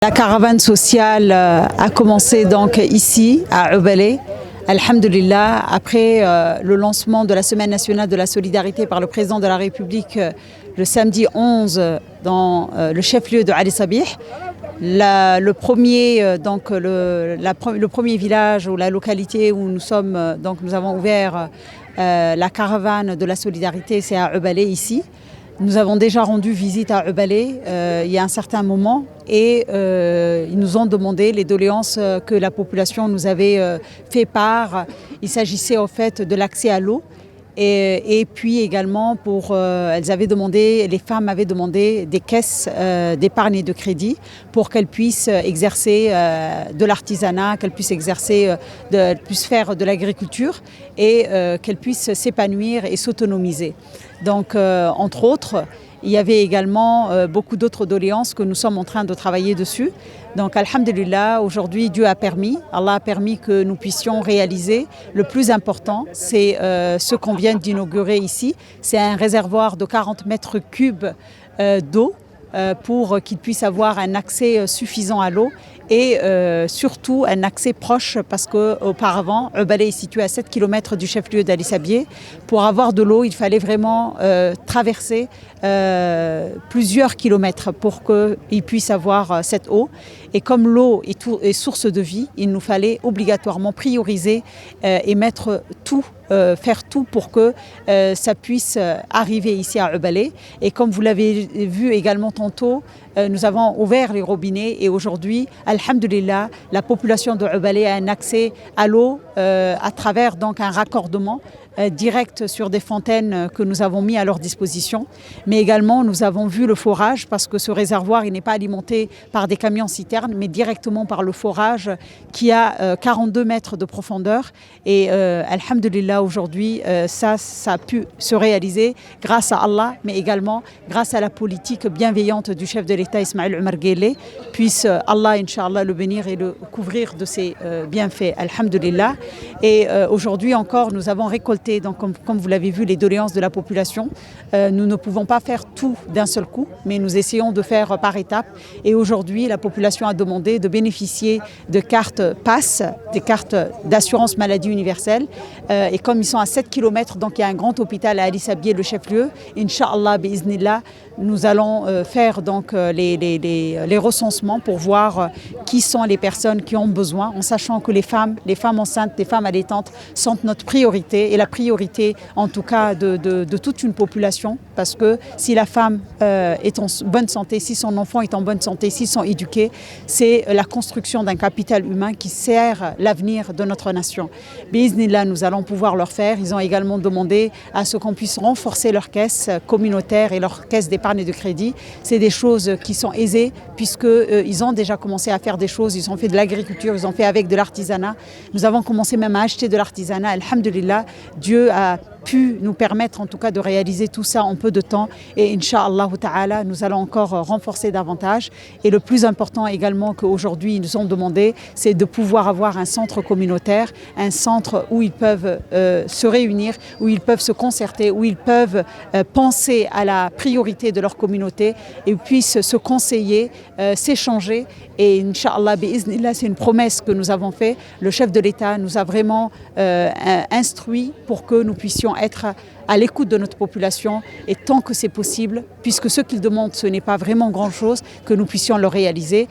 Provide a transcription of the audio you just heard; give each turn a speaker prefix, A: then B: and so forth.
A: La caravane sociale a commencé donc ici à Ubaleh, alhamdulillah, après le lancement de la Semaine nationale de la solidarité par le président de la République le samedi 11 dans le chef-lieu de Ali Sabih. Le premier village ou la localité où nous sommes, nous avons ouvert la caravane de la solidarité, c'est à Ubaleh ici. Nous avons déjà rendu visite à Ubaleh il y a un certain moment et ils nous ont demandé les doléances que la population nous avait fait part. Il s'agissait au fait de l'accès à l'eau et puis également les femmes avaient demandé des caisses d'épargne et de crédit pour qu'elles puissent exercer de l'artisanat, qu'elles puissent puissent faire de l'agriculture et qu'elles puissent s'épanouir et s'autonomiser. Donc, entre autres, il y avait également beaucoup d'autres doléances que nous sommes en train de travailler dessus. Donc, alhamdulillah, aujourd'hui, Allah a permis que nous puissions réaliser. Le plus important, c'est ce qu'on vient d'inaugurer ici. C'est un réservoir de 40 mètres cubes d'eau pour qu'ils puissent avoir un accès suffisant à l'eau et surtout un accès proche parce qu'auparavant, Ubaleh est situé à 7 km du chef-lieu d'Ali Sabih. Pour avoir de l'eau, il fallait vraiment traverser plusieurs kilomètres pour qu'ils puissent avoir cette eau. Et comme l'eau est source de vie, il nous fallait obligatoirement prioriser et faire tout pour que ça puisse arriver ici à Ubaleh. Et comme vous l'avez vu également tantôt, nous avons ouvert les robinets et aujourd'hui, alhamdulillah, la population de Ubaleh a un accès à l'eau à travers donc un raccordement direct sur des fontaines que nous avons mis à leur disposition. Mais également, nous avons vu le forage parce que ce réservoir, il n'est pas alimenté par des camions citernes, mais directement par le forage qui a 42 mètres de profondeur. Et alhamdulillah, aujourd'hui, ça a pu se réaliser grâce à Allah, mais également grâce à la politique bienveillante du chef de l'État, Ismaïl Omar Guelleh. Puisse Allah, Inch'Allah, le bénir et le couvrir de ses bienfaits. Alhamdulillah. Et aujourd'hui encore, nous avons récolté, donc, comme vous l'avez vu, les doléances de la population. Nous ne pouvons pas faire tout d'un seul coup, mais nous essayons de faire par étapes. Et aujourd'hui, la population a demandé de bénéficier de cartes PASS, des cartes d'assurance maladie universelle. Et comme ils sont à 7 km, donc il y a un grand hôpital à Ali Sabih, le chef-lieu. Inch'Allah, bi'iznillah, nous allons faire donc les recensements pour voir qui sont les personnes qui ont besoin, en sachant que les femmes enceintes, les femmes allaitantes sont notre priorité et la priorité en tout cas de toute une population, parce que si la femme est en bonne santé, si son enfant est en bonne santé, s'ils sont éduqués, c'est la construction d'un capital humain qui sert l'avenir de notre nation. Bi'iznillah, nous allons pouvoir leur faire. Ils ont également demandé à ce qu'on puisse renforcer leurs caisses communautaires et leurs caisses d'épargne et de crédit. C'est des choses qui sont aisées puisqu'ils ont déjà commencé à faire des choses. Ils ont fait de l'agriculture, ils ont fait avec de l'artisanat. Nous avons commencé même à acheter de l'artisanat. Alhamdulillah, Dieu a pu nous permettre en tout cas de réaliser tout ça en peu de temps et Inch'Allah ta'ala, nous allons encore renforcer davantage. Et le plus important également qu'aujourd'hui ils nous ont demandé, c'est de pouvoir avoir un centre communautaire, un centre où ils peuvent se réunir, où ils peuvent se concerter, où ils peuvent penser à la priorité de leur communauté et puissent se conseiller, s'échanger. Et Inch'Allah, bi'iznillah, c'est une promesse que nous avons faite. Le chef de l'État nous a vraiment instruit pour que nous puissions être à l'écoute de notre population et tant que c'est possible, puisque ce qu'ils demandent, ce n'est pas vraiment grand-chose, que nous puissions le réaliser.